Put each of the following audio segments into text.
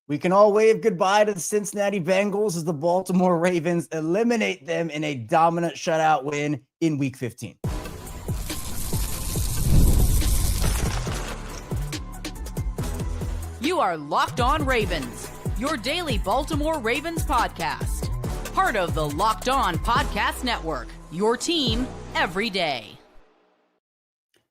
We can all wave goodbye to the Cincinnati Bengals as the Baltimore Ravens eliminate them in a dominant shutout win in Week 15. You are Locked On Ravens, your daily Baltimore Ravens podcast. Part of the Locked On Podcast Network, your team every day.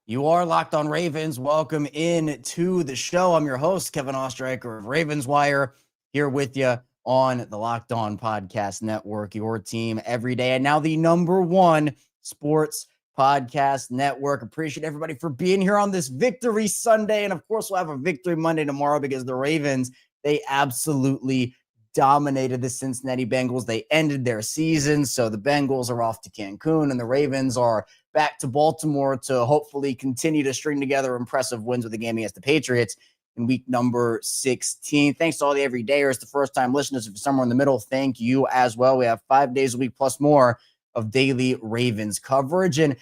You are Locked On Ravens. Welcome in to the show. I'm your host, Kevin Oestreicher of Ravens Wire, here with you on the Locked On Podcast Network, your team every day. And now the number one sports podcast network. Appreciate everybody for being here on this Victory Sunday. And of course, we'll have a Victory Monday tomorrow because the Ravens, they absolutely dominated the Cincinnati Bengals. They ended their season. So the Bengals are off to Cancun and the Ravens are back to Baltimore to hopefully continue to string together impressive wins with the game against the Patriots in week number 16. Thanks to all the everydayers, the first-time listeners. If you're somewhere in the middle, thank you as well. We have 5 days a week plus more of daily Ravens coverage. And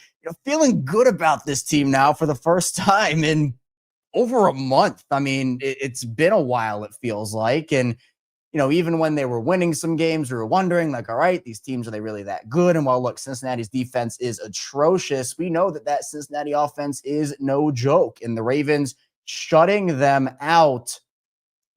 feeling good about this team now for the first time in over a month. I mean, it's been a while, it feels like. And even when they were winning some games, we were wondering, like, all right, these teams, are they really that good? And while, look, Cincinnati's defense is atrocious, we know that Cincinnati offense is no joke. And the Ravens shutting them out,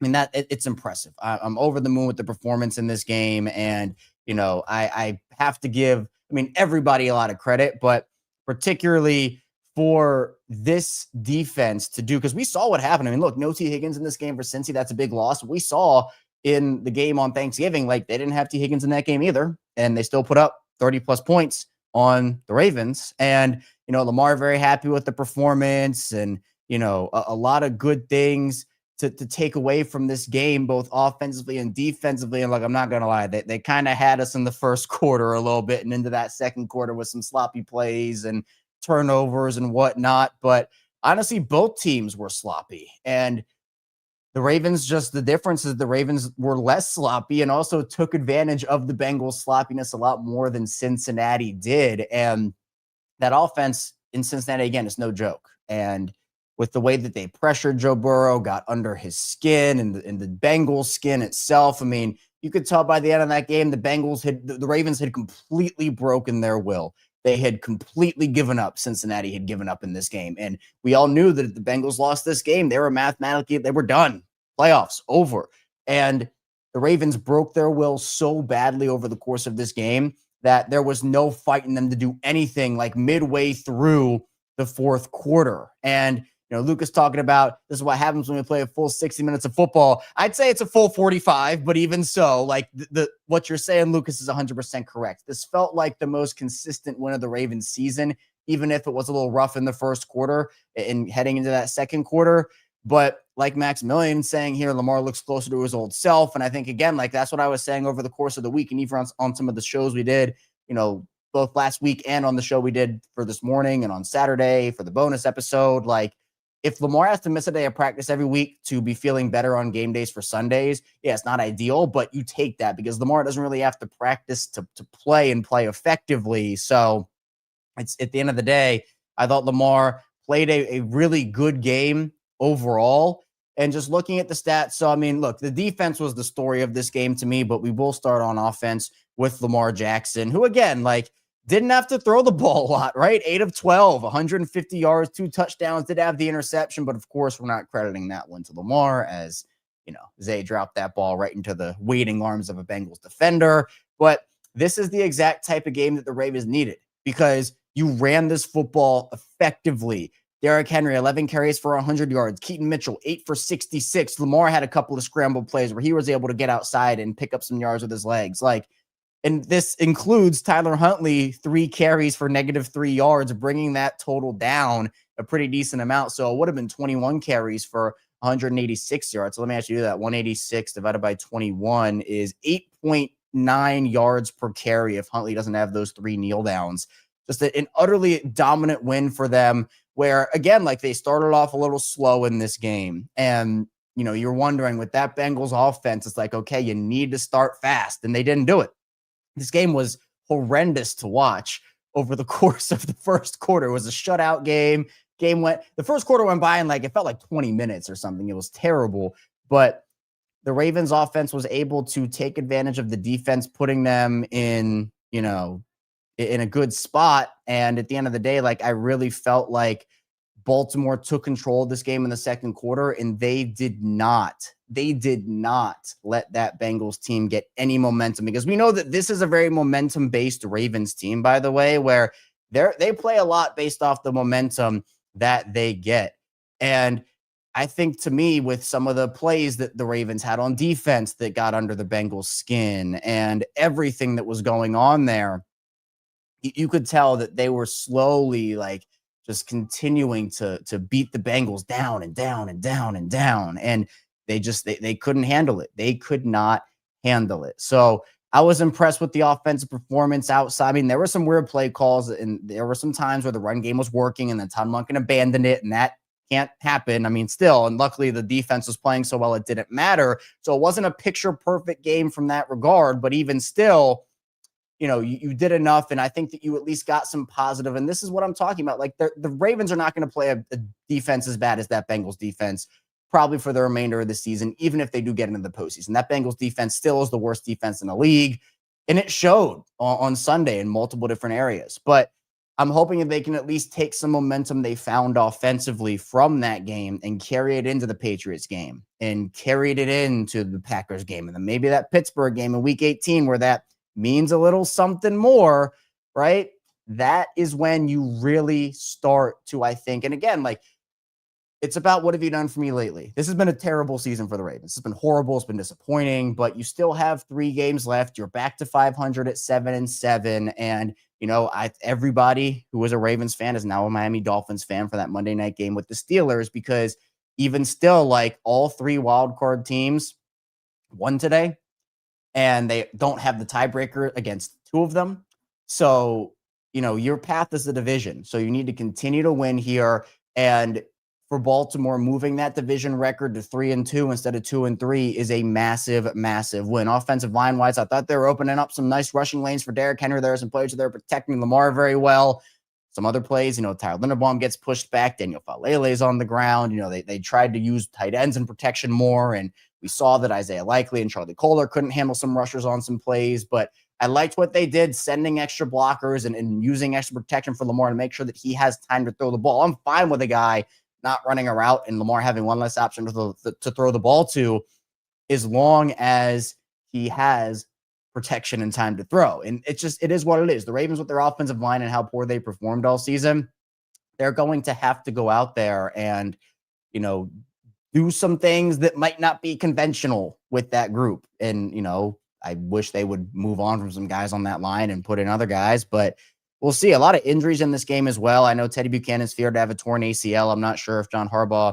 I mean, it's impressive. I'm over the moon with the performance in this game. And, I have to give, everybody a lot of credit, but particularly for this defense to do, because we saw what happened. I mean, look, no T. Higgins in this game for Cincy. That's a big loss. We saw in the game on Thanksgiving, like, they didn't have T. Higgins in that game either, and they still put up 30-plus points on the Ravens. And, Lamar very happy with the performance and, a lot of good things to take away from this game, both offensively and defensively. And, look, I'm not going to lie, they kind of had us in the first quarter a little bit and into that second quarter with some sloppy plays and turnovers and whatnot. But honestly, both teams were sloppy. And the Ravens, the difference is the Ravens were less sloppy and also took advantage of the Bengals' sloppiness a lot more than Cincinnati did. And that offense in Cincinnati, again, is no joke. And with the way that they pressured Joe Burrow, got under his skin and the Bengals' skin itself, you could tell by the end of that game, the Ravens had completely broken their will. They had completely given up. Cincinnati had given up in this game. And we all knew that if the Bengals lost this game, they were done. Playoffs over. And the Ravens broke their will so badly over the course of this game that there was no fighting them to do anything like midway through the fourth quarter. And Lucas talking about this is what happens when we play a full 60 minutes of football. I'd say it's a full 45, but even so, like what you're saying, Lucas, is 100% correct. This felt like the most consistent win of the Ravens season, even if it was a little rough in the first quarter and heading into that second quarter. But like Maximilian saying here, Lamar looks closer to his old self. And I think, again, like that's what I was saying over the course of the week and even on some of the shows we did, both last week and on the show we did for this morning and on Saturday for the bonus episode. Like, if Lamar has to miss a day of practice every week to be feeling better on game days for Sundays, yeah, it's not ideal, but you take that because Lamar doesn't really have to practice to play and play effectively. So it's at the end of the day, I thought Lamar played a really good game overall. And just looking at the stats, so look, the defense was the story of this game to me, but we will start on offense with Lamar Jackson, who again, didn't have to throw the ball a lot, right? 8 of 12, 150 yards, 2 touchdowns, did have the interception, but of course we're not crediting that one to Lamar as, Zay dropped that ball right into the waiting arms of a Bengals defender. But this is the exact type of game that the Ravens needed because you ran this football effectively. Derrick Henry, 11 carries for 100 yards. Keaton Mitchell, 8 for 66. Lamar had a couple of scramble plays where he was able to get outside and pick up some yards with his legs. And this includes Tyler Huntley, 3 carries for -3 yards, bringing that total down a pretty decent amount. So it would have been 21 carries for 186 yards. So let me actually do that. 186 divided by 21 is 8.9 yards per carry if Huntley doesn't have those 3 kneel downs. Just an utterly dominant win for them where, again, they started off a little slow in this game. And, you're wondering with that Bengals offense, it's like, okay, you need to start fast. And they didn't do it. This game was horrendous to watch over the course of the first quarter. It was a shutout game. The first quarter went by and it felt like 20 minutes or something. It was terrible. But the Ravens offense was able to take advantage of the defense, putting them in, in a good spot. And at the end of the day, like, I really felt like Baltimore took control of this game in the second quarter, and they did not let that Bengals team get any momentum, because we know that this is a very momentum-based Ravens team, by the way, where they play a lot based off the momentum that they get. And I think, to me, with some of the plays that the Ravens had on defense that got under the Bengals' skin and everything that was going on there, you could tell that they were slowly, like, just continuing to beat the Bengals down and down and down and down. And they couldn't handle it. They could not handle it. So I was impressed with the offensive performance outside. I mean, there were some weird play calls, and there were some times where the run game was working and then Todd Monken abandoned it, and that can't happen. I mean, still, and luckily the defense was playing so well it didn't matter. So it wasn't a picture perfect game from that regard, but even still, you did enough, and I think that you at least got some positive. And this is what I'm talking about. Like, the Ravens are not going to play a defense as bad as that Bengals defense probably for the remainder of the season, even if they do get into the postseason. That Bengals defense still is the worst defense in the league, and it showed on Sunday in multiple different areas. But I'm hoping that they can at least take some momentum they found offensively from that game and carry it into the Patriots game and carried it into the Packers game, and then maybe that Pittsburgh game in Week 18 where that means a little something more, right? That is when you really start to, I think, and again, like, it's about what have you done for me lately? This has been a terrible season for the Ravens. It's been horrible. It's been disappointing, but you still have 3 games left. You're back to 500 at 7-7. And, everybody who was a Ravens fan is now a Miami Dolphins fan for that Monday night game with the Steelers, because even still, like, all 3 wildcard teams won today, and they don't have the tiebreaker against 2 of them. So, your path is the division. So you need to continue to win here. And for Baltimore, moving that division record to 3-2 instead of 2-3 is a massive, massive win. Offensive line wise, I thought they were opening up some nice rushing lanes for Derrick Henry. There are some players that are protecting Lamar very well. Some other plays, Tyler Linderbaum gets pushed back. Daniel Falele's on the ground. They tried to use tight ends in protection more, and we saw that Isaiah Likely and Charlie Kohler couldn't handle some rushers on some plays. But I liked what they did, sending extra blockers and using extra protection for Lamar to make sure that he has time to throw the ball. I'm fine with a guy not running a route and Lamar having one less option to throw the ball to, as long as he has protection and time to throw. And it is what it is. The Ravens, with their offensive line and how poor they performed all season, they're going to have to go out there and, do some things that might not be conventional with that group. And, I wish they would move on from some guys on that line and put in other guys, but we'll see. A lot of injuries in this game as well. I know Teddy Buchanan's feared to have a torn ACL. I'm not sure if John Harbaugh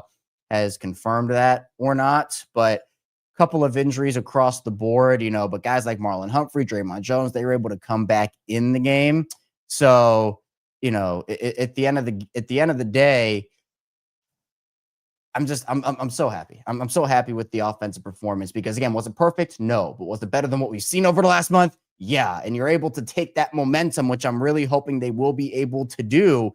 has confirmed that or not, but a couple of injuries across the board, but guys like Marlon Humphrey, Draymond Jones, they were able to come back in the game. So, at the end of the day, I'm so happy. I'm so happy with the offensive performance, because, again, was it perfect? No. But was it better than what we've seen over the last month? Yeah. And you're able to take that momentum, which I'm really hoping they will be able to do.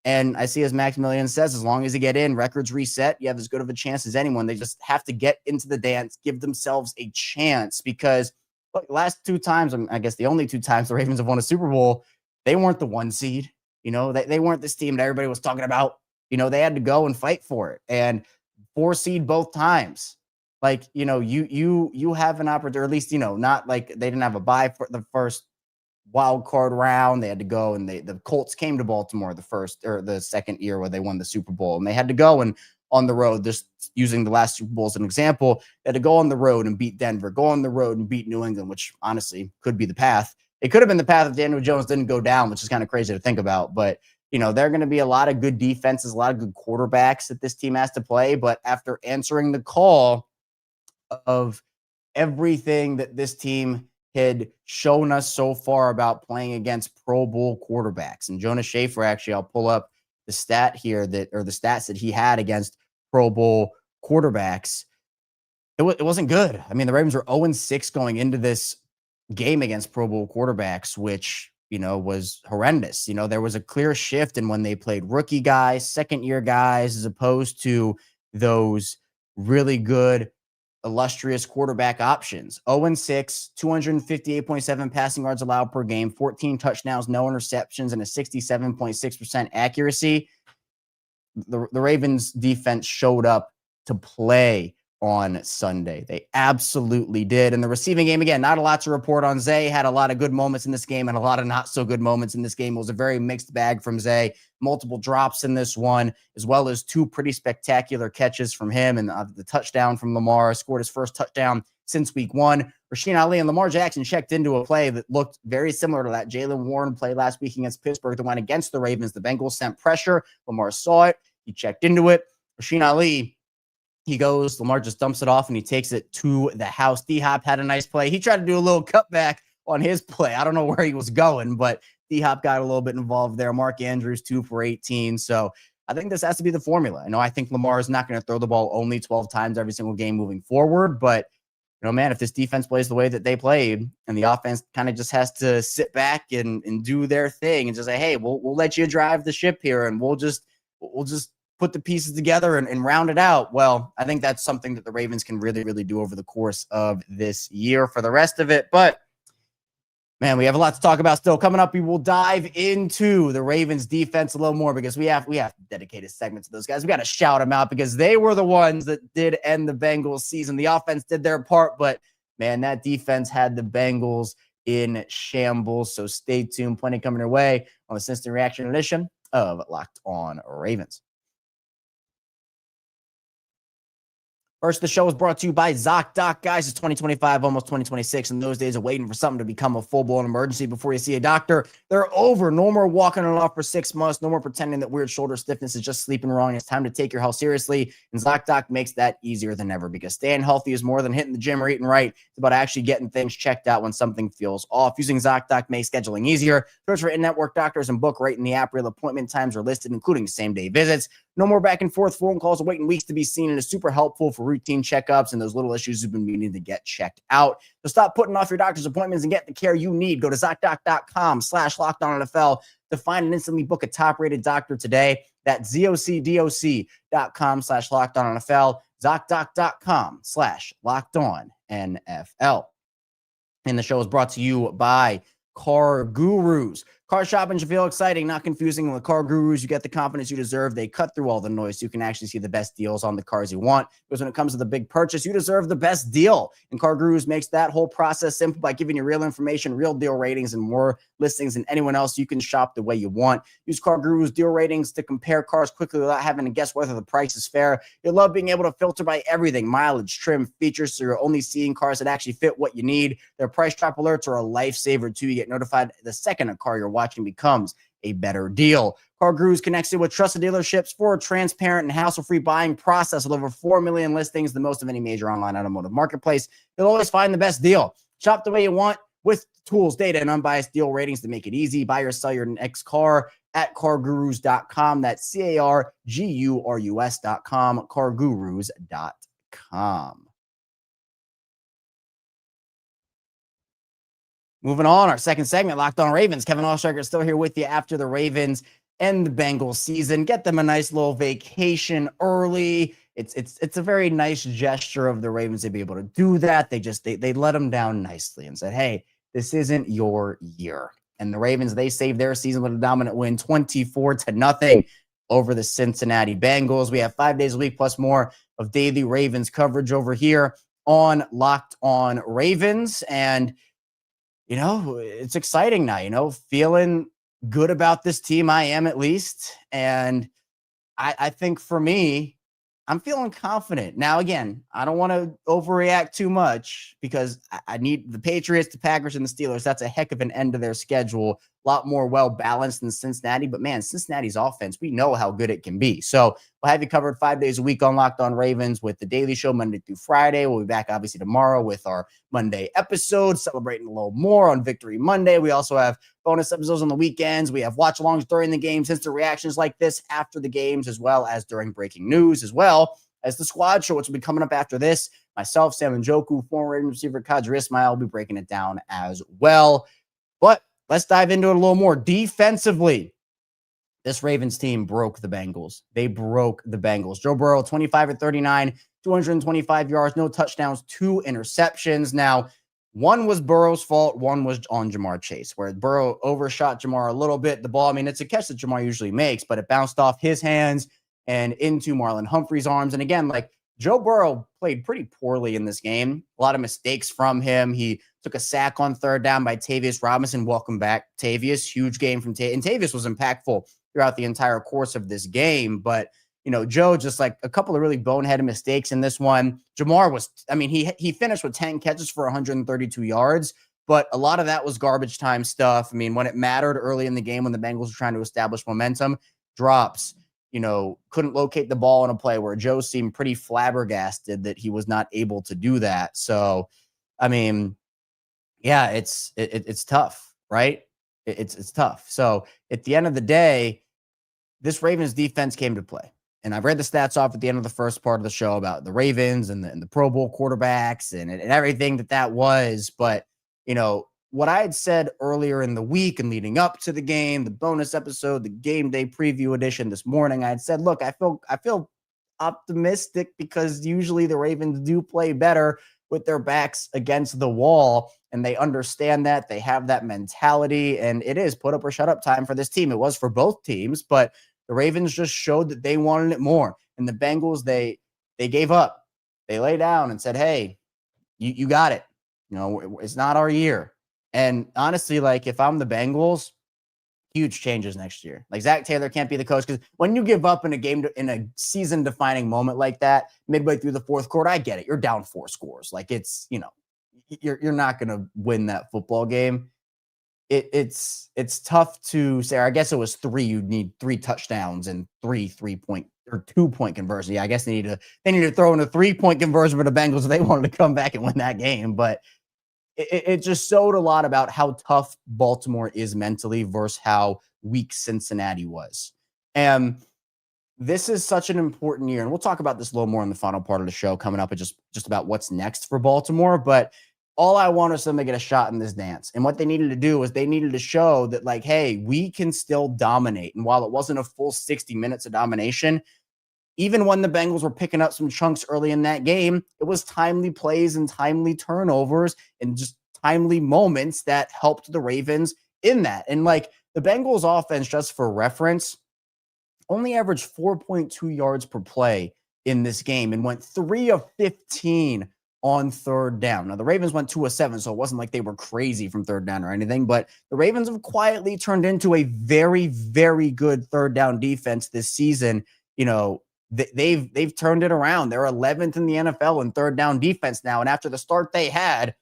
And I see, as Maximilian says, as long as you get in, records reset, you have as good of a chance as anyone. They just have to get into the dance, give themselves a chance, because look, last 2 times, I guess the only 2 times the Ravens have won a Super Bowl, they weren't the 1 seed. They weren't this team that everybody was talking about. They had to go and fight for it, and 4 seed both times. Like, you have an opportunity, or at least, not like they didn't have a bye for the first wild card round. They had to go, and the Colts came to Baltimore the first or the second year where they won the Super Bowl, and they had to go and on the road, just using the last Super Bowl as an example, they had to go on the road and beat Denver, go on the road and beat New England, which honestly could be the path. It could have been the path if Daniel Jones didn't go down, which is kind of crazy to think about. But, there are going to be a lot of good defenses, a lot of good quarterbacks that this team has to play. But after answering the call of everything that this team had shown us so far about playing against Pro Bowl quarterbacks, and Jonas Schaefer, actually, I'll pull up the stat here the stats that he had against Pro Bowl quarterbacks. It wasn't good. I mean, the Ravens were 0-6 going into this game against Pro Bowl quarterbacks, which, was horrendous. There was a clear shift in when they played rookie guys, second-year guys, as opposed to those really good illustrious quarterback options. 0-6, 258.7 passing yards allowed per game, 14 touchdowns, no interceptions, and a 67.6% accuracy. The Ravens defense showed up to play on Sunday. They absolutely did. And the receiving game, again, not a lot to report on. Zay had a lot of good moments in this game and a lot of not so good moments in this game. It was a very mixed bag from Zay. Multiple drops in this one, as well as 2 pretty spectacular catches from him, and the touchdown from Lamar. Scored his first touchdown since week 1. Rasheen Ali and Lamar Jackson checked into a play that looked very similar to that Jaylen Warren play last week against Pittsburgh that went against the Ravens. The Bengals sent pressure. Lamar saw it. He checked into it. Rasheen Ali, he goes, Lamar just dumps it off and he takes it to the house. D-Hop had a nice play. He tried to do a little cutback on his play. I don't know where he was going, but D-Hop got a little bit involved there. Mark Andrews, 2 for 18. So I think this has to be the formula. I think Lamar is not going to throw the ball only 12 times every single game moving forward, but man, if this defense plays the way that they played and the offense kind of just has to sit back and do their thing and just say, hey, we'll let you drive the ship here and we'll just put the pieces together and round it out. Well, I think that's something that the Ravens can really, really do over the course of this year for the rest of it. But man, we have a lot to talk about still. Coming up, we will dive into the Ravens defense a little more because we have dedicated segments to those guys. We got to shout them out because they were the ones that did end the Bengals season. The offense did their part, but man, that defense had the Bengals in shambles. So stay tuned. Plenty coming your way on the Instant Reaction edition of Locked On Ravens. First, the show is brought to you by Zocdoc. Guys, it's 2025, almost 2026, and those days of waiting for something to become a full-blown emergency before you see a doctor, they're over. No more walking it off for 6 months. No more pretending that weird shoulder stiffness is just sleeping wrong. It's time to take your health seriously, and Zocdoc makes that easier than ever because staying healthy is more than hitting the gym or eating right. It's about actually getting things checked out when something feels off. Using Zocdoc makes scheduling easier. Search for in-network doctors and book right in the app. Real appointment times are listed, including same-day visits. No more back and forth phone calls or waiting weeks to be seen, and it's super helpful for routine checkups and those little issues you've been needing to get checked out. So stop putting off your doctor's appointments and get the care you need. Go to ZocDoc.com/LockedOnNFL to find and instantly book a top-rated doctor today. That's ZocDoc.com/LockedOnNFL, ZocDoc.com/LockedOnNFL. And the show is brought to you by Car Gurus. Car shopping should feel exciting, not confusing. With Car Gurus, you get the confidence you deserve. They cut through all the noise so you can actually see the best deals on the cars you want. Because when it comes to the big purchase, you deserve the best deal. And Car Gurus makes that whole process simple by giving you real information, real deal ratings, and more listings than anyone else. You can shop the way you want. Use Car Gurus deal ratings to compare cars quickly without having to guess whether the price is fair. You'll love being able to filter by everything, mileage, trim, features, so you're only seeing cars that actually fit what you need. Their price drop alerts are a lifesaver, too. You get notified the second a car you're watching becomes a better deal. Car Gurus connects you with trusted dealerships for a transparent and hassle-free buying process with over 4 million listings, the most of any major online automotive marketplace. You'll always find the best deal. Shop the way you want with tools, data, and unbiased deal ratings to make it easy. Buy or sell your next car at cargurus.com. That's CARGURUS.com, cargurus.com. Moving on, our second segment, Locked On Ravens. Kevin Oestreicher is still here with you after the Ravens and the Bengals season. Get them a nice little vacation early. It's a very nice gesture of the Ravens to be able to do that. They let them down nicely and said, hey, this isn't your year. And the Ravens, they saved their season with a dominant win, 24-0 over the Cincinnati Bengals. We have 5 days a week plus more of daily Ravens coverage over here on Locked On Ravens. And it's exciting now, feeling good about this team. I am, at least. And I think for me, I'm feeling confident. Now, again, I don't want to overreact too much because I need the Patriots, the Packers, and the Steelers. That's a heck of an end to their schedule. A lot more well-balanced than Cincinnati. But, man, Cincinnati's offense, we know how good it can be. So we'll have you covered 5 days a week on Locked On Ravens with the Daily Show Monday through Friday. We'll be back, obviously, tomorrow with our Monday episode, celebrating a little more on Victory Monday. We also have bonus episodes on the weekends. We have watch-alongs during the games, instant reactions like this after the games, as well as during breaking news, as well as the squad show, which will be coming up after this. Myself, Sam Njoku, former Ravens receiver Kadri Ismail will be breaking it down as well. But let's dive into it a little more. Defensively, this Ravens team broke the Bengals. They broke the Bengals. Joe Burrow, 25-39, 225 yards, no touchdowns, 2 interceptions. Now, one was Burrow's fault, one was on Jamar Chase, where Burrow overshot Jamar a little bit. The ball, I mean, it's a catch that Jamar usually makes, but it bounced off his hands and into Marlon Humphrey's arms. And again, like, Joe Burrow played pretty poorly in this game. A lot of mistakes from him. He took a sack on third down by Tavius Robinson. Welcome back, Tavius. Huge game from Tavius. And Tavius was impactful throughout the entire course of this game. But, Joe, just like a couple of really boneheaded mistakes in this one. Jamar was, I mean, he finished with 10 catches for 132 yards, but a lot of that was garbage time stuff. I mean, when it mattered early in the game, when the Bengals were trying to establish momentum, drops, couldn't locate the ball in a play where Joe seemed pretty flabbergasted that he was not able to do that. So, I mean, yeah, it's tough, right? It's tough. So at the end of the day, this Ravens defense came to play. And I've read the stats off at the end of the first part of the show about the Ravens and the Pro Bowl quarterbacks and everything that was. But, what I had said earlier in the week and leading up to the game, the bonus episode, the game day preview edition this morning, I had said, look, I feel optimistic because usually the Ravens do play better with their backs against the wall, and they understand that. They have that mentality, and it is put up or shut up time for this team. It was for both teams, but the Ravens just showed that they wanted it more. And the Bengals, they gave up. They lay down and said, hey, you got it. It's not our year. And honestly, like, if I'm the Bengals, huge changes next year. Like, Zach Taylor can't be the coach, because when you give up in a game, in a season-defining moment like that, midway through the fourth quarter, I get it. You're down 4 scores. Like, it's, you're not going to win that football game. It's tough to say. I guess it was 3. You'd need 3 touchdowns and 3 3-point or 2-point conversion. Yeah, I guess they need to throw in a 3-point conversion for the Bengals if they wanted to come back and win that game. But it just showed a lot about how tough Baltimore is mentally versus how weak Cincinnati was. And this is such an important year. And we'll talk about this a little more in the final part of the show coming up, and just about what's next for Baltimore. But all I want is them to get a shot in this dance. And what they needed to do was they needed to show that, like, hey, we can still dominate. And while it wasn't a full 60 minutes of domination, even when the Bengals were picking up some chunks early in that game, it was timely plays and timely turnovers and just timely moments that helped the Ravens in that. And, like, the Bengals offense, just for reference, only averaged 4.2 yards per play in this game and went 3 of 15 on third down. Now, the Ravens went 2 of 7, so it wasn't like they were crazy from third down or anything, but the Ravens have quietly turned into a very, very good third down defense this season. They've turned it around. They're 11th in the NFL in third down defense now. And after the start they had,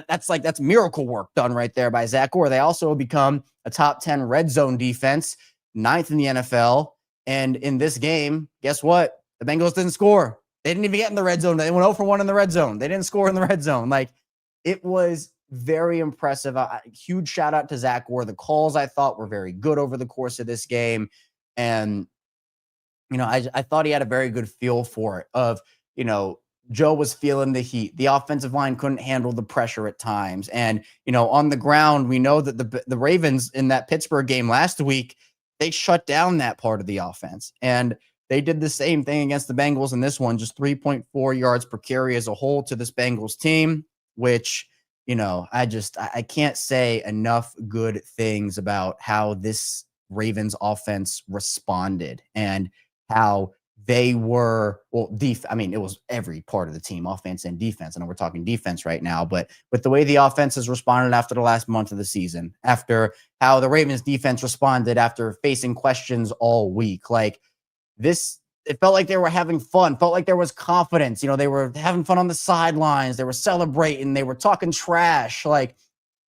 that's miracle work done right there by Zach Orr. They also become a top 10 red zone defense, 9th in the NFL. And in this game, guess what? The Bengals didn't score. They didn't even get in the red zone. They went 0 for 1 in the red zone. They didn't score in the red zone. Like, it was very impressive. Huge shout out to Zach Orr. The calls, I thought, were very good over the course of this game. And I thought he had a very good feel for it of, Joe was feeling the heat. The offensive line couldn't handle the pressure at times. And, on the ground, we know that the Ravens in that Pittsburgh game last week, they shut down that part of the offense. And they did the same thing against the Bengals in this one, just 3.4 yards per carry as a whole to this Bengals team, which, I can't say enough good things about how this Ravens offense responded and how they were, it was every part of the team, offense and defense. I know we're talking defense right now, but with the way the offense has responded after the last month of the season, after how the Ravens defense responded after facing questions all week, like this, it felt like they were having fun, felt like there was confidence. They were having fun on the sidelines. They were celebrating. They were talking trash. Like,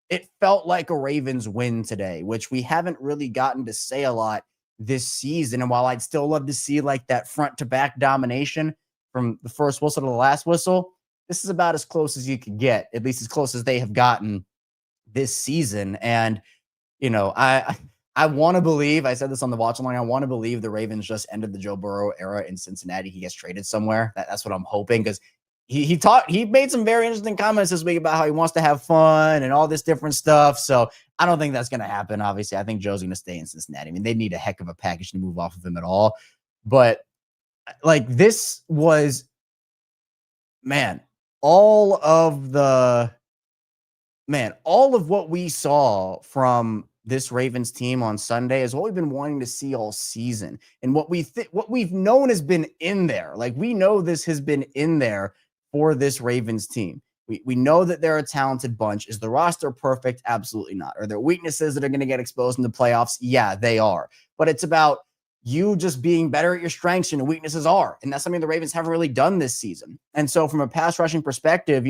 it felt like a Ravens win today, which we haven't really gotten to say a lot this season. And while I'd still love to see like that front to back domination from the first whistle to the last whistle, this is about as close as you could get, at least as close as they have gotten this season. And, I want to believe, I said this on the watch along, I want to believe the Ravens just ended the Joe Burrow era in Cincinnati. He gets traded somewhere. That's what I'm hoping, because he made some very interesting comments this week about how he wants to have fun and all this different stuff. So I don't think that's going to happen. Obviously, I think Joe's going to stay in Cincinnati. I mean, they need a heck of a package to move off of him at all. But like, this was man, all of the all of what we saw from this Ravens team on Sunday is what we've been wanting to see all season. And what we've known has been in there. Like, we know this has been in there for this Ravens team. We know that they're a talented bunch. Is the roster perfect? Absolutely not. Are there weaknesses that are going to get exposed in the playoffs? Yeah, they are. But it's about you just being better at your strengths and your weaknesses are. And that's something the Ravens haven't really done this season. And so from a pass rushing perspective,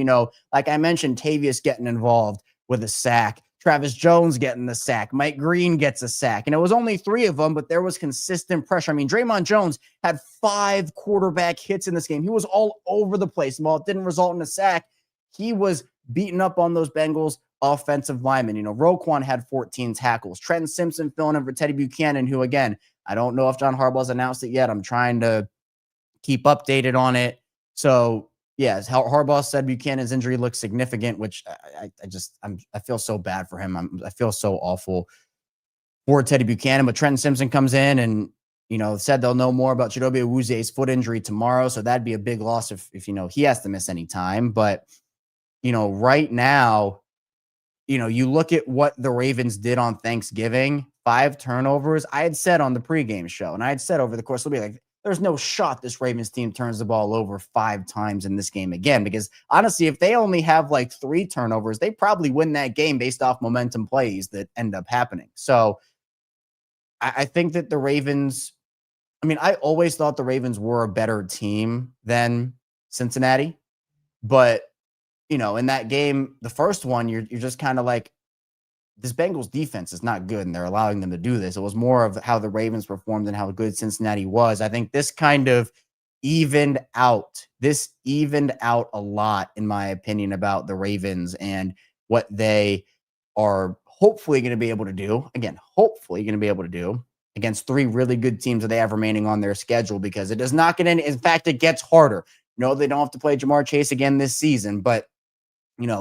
like I mentioned, Tavius getting involved with a sack, Travis Jones getting the sack, Mike Green gets a sack. And it was only 3 of them, but there was consistent pressure. I mean, Draymond Jones had 5 quarterback hits in this game. He was all over the place. While it didn't result in a sack, he was beating up on those Bengals offensive linemen. Roquan had 14 tackles. Trenton Simpson filling in for Teddy Buchanan, who, again, I don't know if John Harbaugh's announced it yet. I'm trying to keep updated on it. So, yes, Harbaugh said Buchanan's injury looks significant, which I feel so bad for him. I feel so awful for Teddy Buchanan. But Trenton Simpson comes in and, said they'll know more about Chidobe Awuze's foot injury tomorrow. So that'd be a big loss if he has to miss any time. But, right now, you look at what the Ravens did on Thanksgiving, 5 turnovers. I had said on the pregame show, and I had said over the course of the week, there's no shot this Ravens team turns the ball over 5 times in this game again, because honestly, if they only have 3 turnovers, they probably win that game based off momentum plays that end up happening. So I think that the Ravens, I always thought the Ravens were a better team than Cincinnati, but in that game, the first one, you're just kind of like, this Bengals defense is not good, and they're allowing them to do this. It was more of how the Ravens performed and how good Cincinnati was. I think this kind of evened out. This evened out a lot, in my opinion, about the Ravens and what they are hopefully going to be able to do. Again, hopefully going to be able to do against 3 really good teams that they have remaining on their schedule, because it does not get any. In fact, it gets harder. No, they don't have to play Jamar Chase again this season, but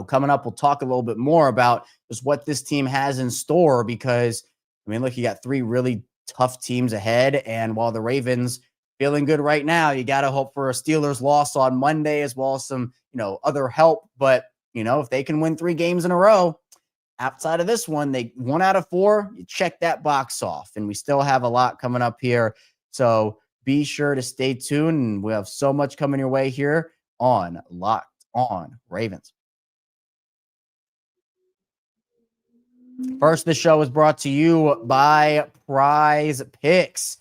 coming up, we'll talk a little bit more about just what this team has in store, because, look, you got 3 really tough teams ahead. And while the Ravens feeling good right now, you got to hope for a Steelers loss on Monday, as well as some, other help. But, if they can win 3 games in a row, outside of this one, they 1 out of 4, you check that box off. And we still have a lot coming up here. So be sure to stay tuned. We have so much coming your way here on Locked On Ravens. First, the show is brought to you by PrizePicks.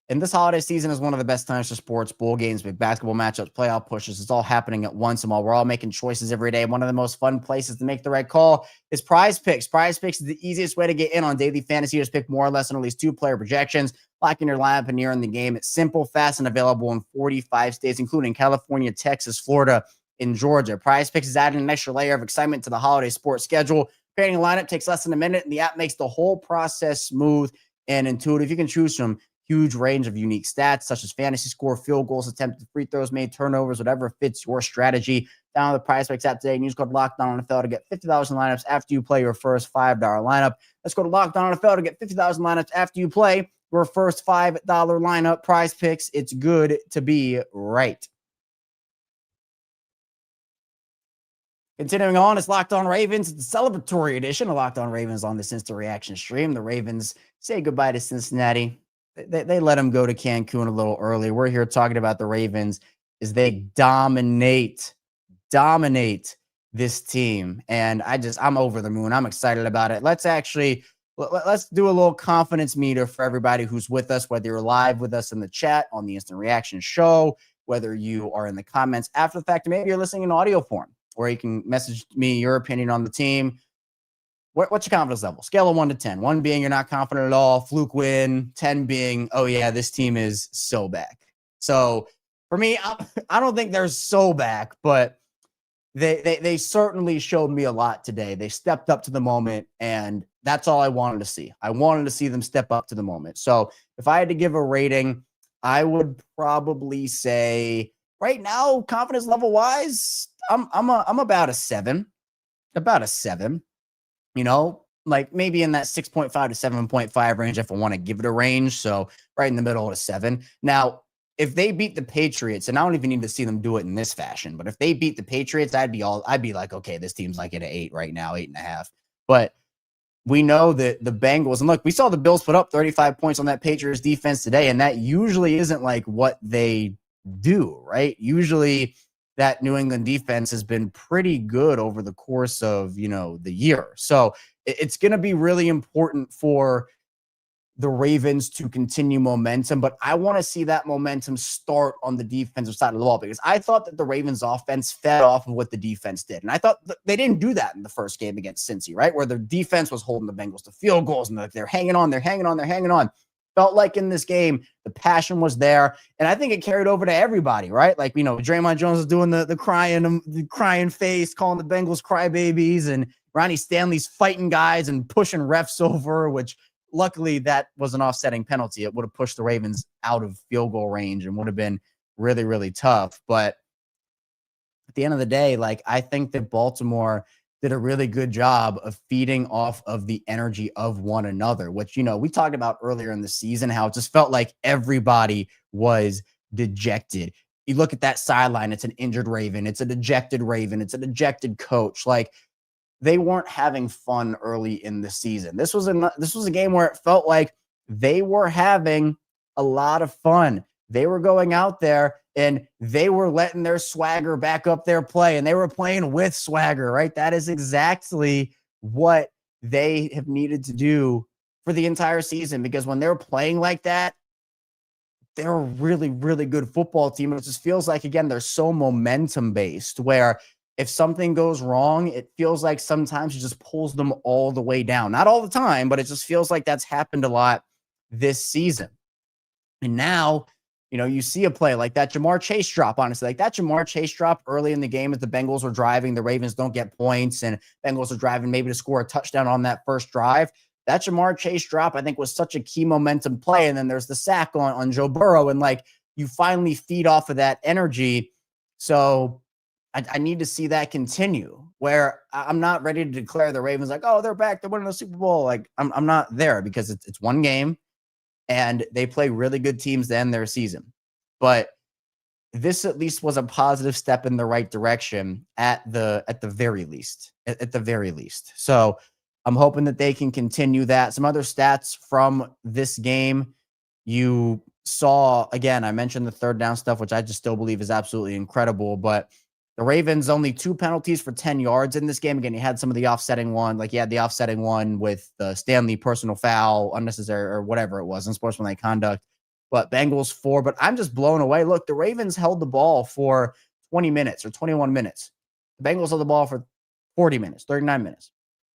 And this holiday season is one of the best times for sports, bowl games, big basketball matchups, playoff pushes. It's all happening at once. And while we're all making choices every day, one of the most fun places to make the right call is PrizePicks. PrizePicks is the easiest way to get in on daily fantasy. Just pick more or less on at least 2 player projections, lock in your lineup, and you're in the game. It's simple, fast, and available in 45 states, including California, Texas, Florida, and Georgia. PrizePicks is adding an extra layer of excitement to the holiday sports schedule. Creating a lineup takes less than a minute, and the app makes the whole process smooth and intuitive. You can choose from huge range of unique stats, such as fantasy score, field goals, attempted free throws made, turnovers, whatever fits your strategy. Download the PrizePicks app today and use code LOCKEDONNFL to get $50 in lineups after you play your first $5 lineup. Let's go to LOCKEDONNFL to get $50,000 lineups after you play your first $5 lineup. PrizePicks, it's good to be right. Continuing on, it's Locked On Ravens. It's a celebratory edition of Locked On Ravens on this instant reaction stream. The Ravens say goodbye to Cincinnati. They let them go to Cancun a little early. We're here talking about the Ravens as they dominate this team. And I'm over the moon. I'm excited about it. Let's do a little confidence meter for everybody who's with us, whether you're live with us in the chat on the instant reaction show, whether you are in the comments after the fact, or maybe you're listening in audio form, where you can message me your opinion on the team. What's your confidence level? Scale of 1 to 10. 1 being you're not confident at all, fluke win. 10 being, oh yeah, this team is so back. So for me, I don't think they're so back, but they certainly showed me a lot today. They stepped up to the moment, and that's all I wanted to see. I wanted to see them step up to the moment. So if I had to give a rating, I would probably say right now, confidence level wise, I'm about a 7. About a 7. Like maybe in that 6.5 to 7.5 range if I want to give it a range. So right in the middle of a 7. Now, if they beat the Patriots, and I don't even need to see them do it in this fashion, but if they beat the Patriots, I'd be like, okay, this team's like at an 8 right now, 8.5. But we know that the Bengals, and look, we saw the Bills put up 35 points on that Patriots defense today, and that usually isn't like what they do, right? Usually that New England defense has been pretty good over the course of, the year. So it's going to be really important for the Ravens to continue momentum, but I want to see that momentum start on the defensive side of the ball, because I thought that the Ravens offense fed off of what the defense did. And I thought they didn't do that in the first game against Cincy, right? Where the defense was holding the Bengals to field goals and they're hanging on. Felt like in this game, the passion was there. And I think it carried over to everybody, right? Like, Draymond Jones was doing the crying face, calling the Bengals crybabies, and Ronnie Stanley's fighting guys and pushing refs over, which luckily that was an offsetting penalty. It would have pushed the Ravens out of field goal range and would have been really, really tough. But at the end of the day, like, I think that Baltimore did a really good job of feeding off of the energy of one another, which, we talked about earlier in the season, how it just felt like everybody was dejected. You look at that sideline, it's an injured Raven, it's a dejected Raven, it's a dejected coach. Like, they weren't having fun early in the season. This was a game where it felt like they were having a lot of fun. They were going out there and they were letting their swagger back up their play, and they were playing with swagger, right? That is exactly what they have needed to do for the entire season, because when they're playing like that, they're a really, really good football team. It just feels like, again, they're so momentum based, where if something goes wrong, it feels like sometimes it just pulls them all the way down. Not all the time, but it just feels like that's happened a lot this season. And now, you see a play like that Jamar Chase drop, honestly. Like that Jamar Chase drop early in the game as the Bengals were driving, the Ravens don't get points, and Bengals are driving maybe to score a touchdown on that first drive. That Jamar Chase drop, I think, was such a key momentum play. And then there's the sack on Joe Burrow, and like you finally feed off of that energy. So I need to see that continue, where I'm not ready to declare the Ravens like, oh, they're back, they're winning the Super Bowl. Like I'm not there, because it's one game and they play really good teams to end their season. But this at least was a positive step in the right direction at the very least. At the very least. So I'm hoping that they can continue that. Some other stats from this game. You saw, again, I mentioned the third down stuff, which I just still believe is absolutely incredible, but the Ravens only 2 penalties for 10 yards in this game. Again, you had some of the offsetting one, like you had the offsetting one with the Stanley personal foul, unnecessary, or whatever it was, unsportsmanlike conduct. But Bengals 4. But I'm just blown away. Look, the Ravens held the ball for 20 minutes or 21 minutes. The Bengals held the ball for 40 minutes, 39 minutes.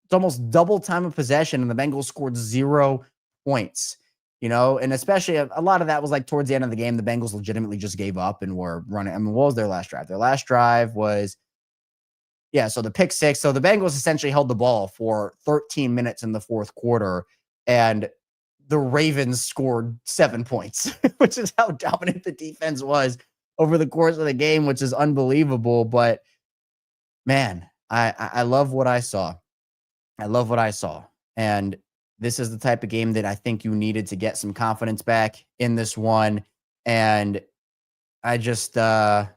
It's almost double time of possession, and the Bengals scored 0 points. And especially a lot of that was like towards the end of the game, the Bengals legitimately just gave up and were running. I mean, what was their last drive? Their last drive was, so the pick 6. So the Bengals essentially held the ball for 13 minutes in the fourth quarter, and the Ravens scored 7 points, which is how dominant the defense was over the course of the game, which is unbelievable. But man, I love what I saw. And this is the type of game that I think you needed to get some confidence back in this one. And I just, I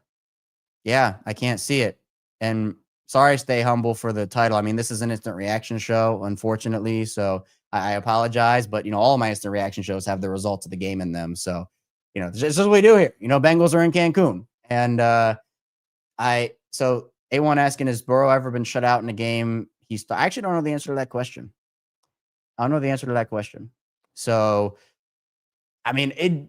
can't see it. And sorry, Stay Humble, for the title. I mean, this is an instant reaction show, unfortunately. So I apologize. But, all my instant reaction shows have the results of the game in them. So, this is what we do here. Bengals are in Cancun. And so A1 asking, has Burrow ever been shut out in a game? I actually don't know the answer to that question. So, I mean,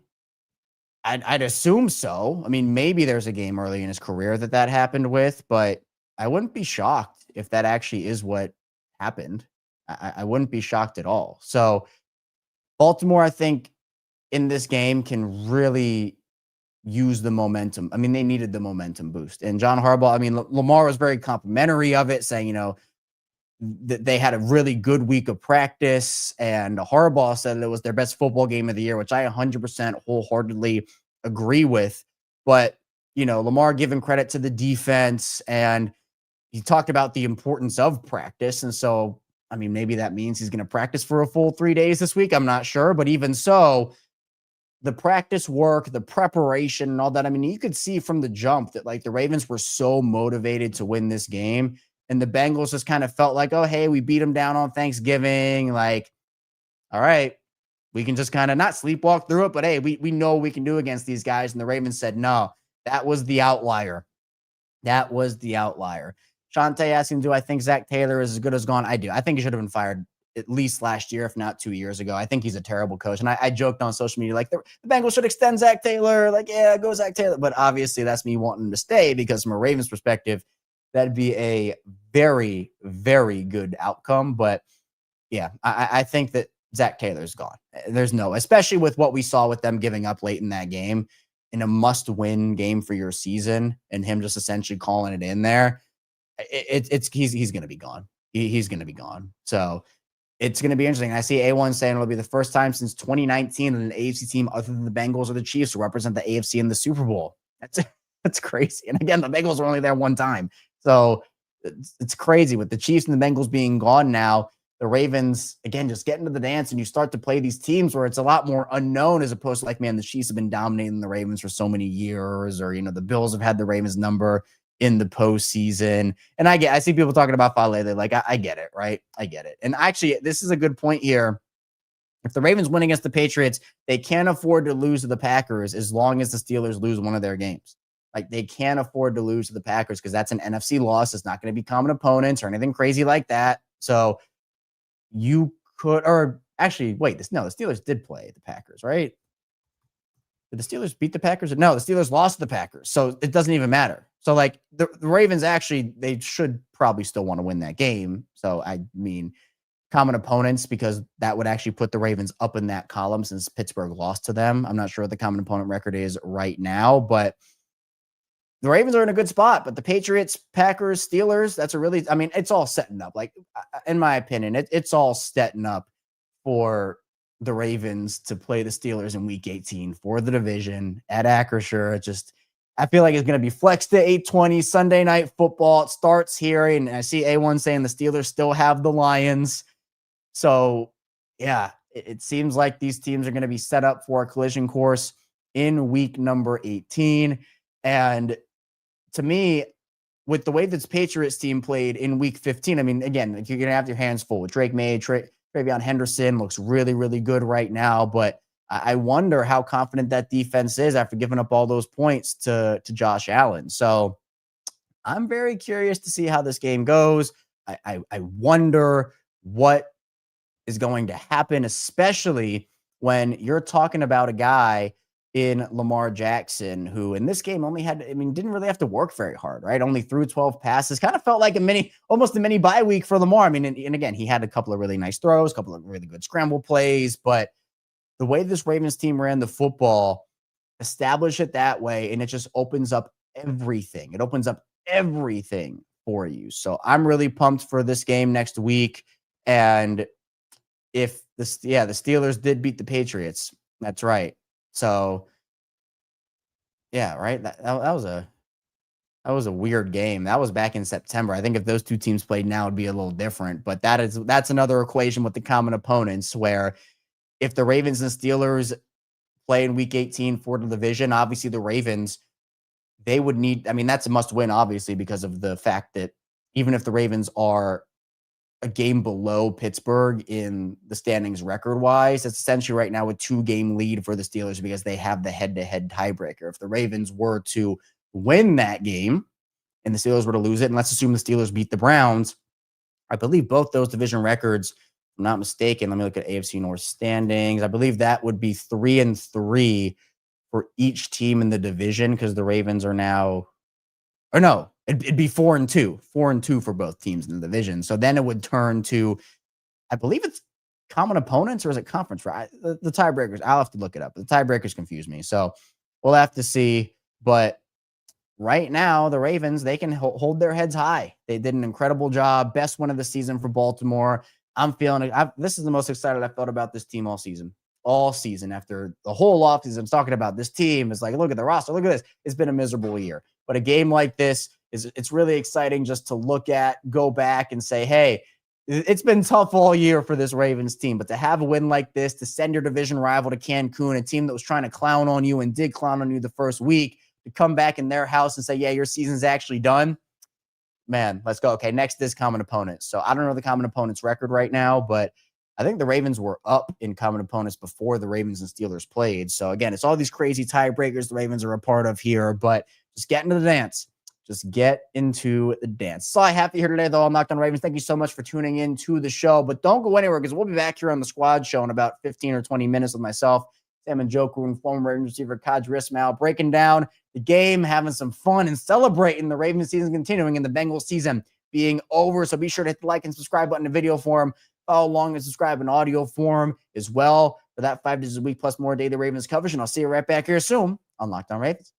I'd assume so. I mean, maybe there's a game early in his career that happened with, but I wouldn't be shocked if that actually is what happened. I wouldn't be shocked at all. So, Baltimore, I think, in this game can really use the momentum. I mean, they needed the momentum boost. And John Harbaugh, I mean, Lamar was very complimentary of it, saying, that they had a really good week of practice, and Harbaugh said it was their best football game of the year, which I 100% wholeheartedly agree with. But, Lamar giving credit to the defense, and he talked about the importance of practice. And so, I mean, maybe that means he's going to practice for a full 3 days this week. I'm not sure. But even so, the practice work, the preparation and all that. I mean, you could see from the jump that like the Ravens were so motivated to win this game. And the Bengals just kind of felt like, oh, hey, we beat them down on Thanksgiving. Like, all right, we can just kind of not sleepwalk through it, but hey, we know we can do against these guys. And the Ravens said, no, that was the outlier. That was the outlier. Shante asking, do I think Zach Taylor is as good as gone? I do. I think he should have been fired at least last year, if not 2 years ago. I think he's a terrible coach. And I joked on social media, like the Bengals should extend Zach Taylor. Like, yeah, go Zach Taylor. But obviously that's me wanting him to stay because from a Ravens perspective, that'd be a very, very good outcome. But yeah, I think that Zach Taylor's gone. There's no, especially with what we saw with them giving up late in that game in a must-win game for your season and him just essentially calling it in there. He's going to be gone. He's going to be gone. So it's going to be interesting. I see A1 saying it'll be the first time since 2019 that an AFC team other than the Bengals or the Chiefs will represent the AFC in the Super Bowl. That's crazy. And again, the Bengals were only there one time. So it's crazy with the Chiefs and the Bengals being gone now. The Ravens, again, just get into the dance and you start to play these teams where it's a lot more unknown as opposed to like, man, the Chiefs have been dominating the Ravens for so many years, or, you know, the Bills have had the Ravens number in the postseason. And I see people talking about Fale. They're like, I get it, right? I get it. And actually, this is a good point here. If the Ravens win against the Patriots, they can't afford to lose to the Packers as long as the Steelers lose one of their games. Like they can't afford to lose to the Packers because that's an NFC loss. It's not going to be common opponents or anything crazy like that. So you could, or actually, wait, the Steelers did play the Packers, right? Did the Steelers beat the Packers? No, the Steelers lost to the Packers. So it doesn't even matter. So like the Ravens actually, they should probably still want to win that game. So I mean, common opponents, because that would actually put the Ravens up in that column since Pittsburgh lost to them. I'm not sure what the common opponent record is right now, but the Ravens are in a good spot. But the Patriots, Packers, Steelers, that's a really, I mean, it's all setting up. Like, in my opinion, it's all setting up for the Ravens to play the Steelers in Week 18 for the division at Acrisure. I feel like it's going to be flexed to 8:20 Sunday Night Football. It starts here, and I see A1 saying the Steelers still have the Lions. So, yeah, it seems like these teams are going to be set up for a collision course in week number 18. And to me, with the way this Patriots team played in week 15, I mean, again, you're going to have your hands full with Drake May. Travion Henderson looks really, really good right now, but I wonder how confident that defense is after giving up all those points to Josh Allen. So I'm very curious to see how this game goes. I wonder what is going to happen, especially when you're talking about a guy in Lamar Jackson, who in this game didn't really have to work very hard, right? Only threw 12 passes, kind of felt like almost a mini bye week for Lamar. I mean, and again, he had a couple of really nice throws, a couple of really good scramble plays, but the way this Ravens team ran the football, establish it that way, and it just opens up everything. It opens up everything for you. So I'm really pumped for this game next week. And if the Steelers did beat the Patriots, that's right. So, yeah, right. That was a weird game. That was back in September. I think if those two teams played now, it'd be a little different. But that's another equation with the common opponents, where if the Ravens and Steelers play in Week 18 for the division, obviously the Ravens, they would need. I mean, that's a must-win, obviously, because of the fact that even if the Ravens are a game below Pittsburgh in the standings record-wise, it's essentially right now a 2-game lead for the Steelers because they have the head-to-head tiebreaker. If the Ravens were to win that game and the Steelers were to lose it, and let's assume the Steelers beat the Browns, I believe both those division records, if I'm not mistaken, let me look at AFC North standings. I believe that would be 3-3 for each team in the division, because the Ravens are now, or no, it'd be 4-2 for both teams in the division. So then it would turn to, I believe it's common opponents, or is it conference? Right? The tiebreakers, I'll have to look it up. The tiebreakers confuse me. So we'll have to see. But right now, the Ravens, they can hold their heads high. They did an incredible job. Best win of the season for Baltimore. I'm feeling it. This is the most excited I've felt about this team all season. All season, after the whole offseason, I'm talking about this team. It's like, look at the roster. Look at this. It's been a miserable year. But a game like this, it's really exciting just to look at, go back and say, hey, It's been tough all year for this Ravens team, but to have a win like this, to send your division rival to Cancun, a team that was trying to clown on you and did clown on you the first week, to come back in their house and say, yeah, your season's actually done. Man, let's go. Okay, next is common opponents. So I don't know the common opponents record right now, but I think the Ravens were up in common opponents before the Ravens and Steelers played. So again, it's all these crazy tiebreakers the Ravens are a part of here, but just get into the dance. Just get into the dance. So I have to hear today, though. I'm Locked On Ravens. Thank you so much for tuning in to the show, but don't go anywhere because we'll be back here on the Squad Show in about 15 or 20 minutes with myself, Sam and Joku, and former Ravens receiver Kaj Rismal, breaking down the game, having some fun, and celebrating the Ravens season continuing and the Bengals season being over. So be sure to hit the like and subscribe button in video form. Follow along and subscribe in audio form as well for that 5 days a week plus more daily Ravens coverage. And I'll see you right back here soon on Locked On Ravens.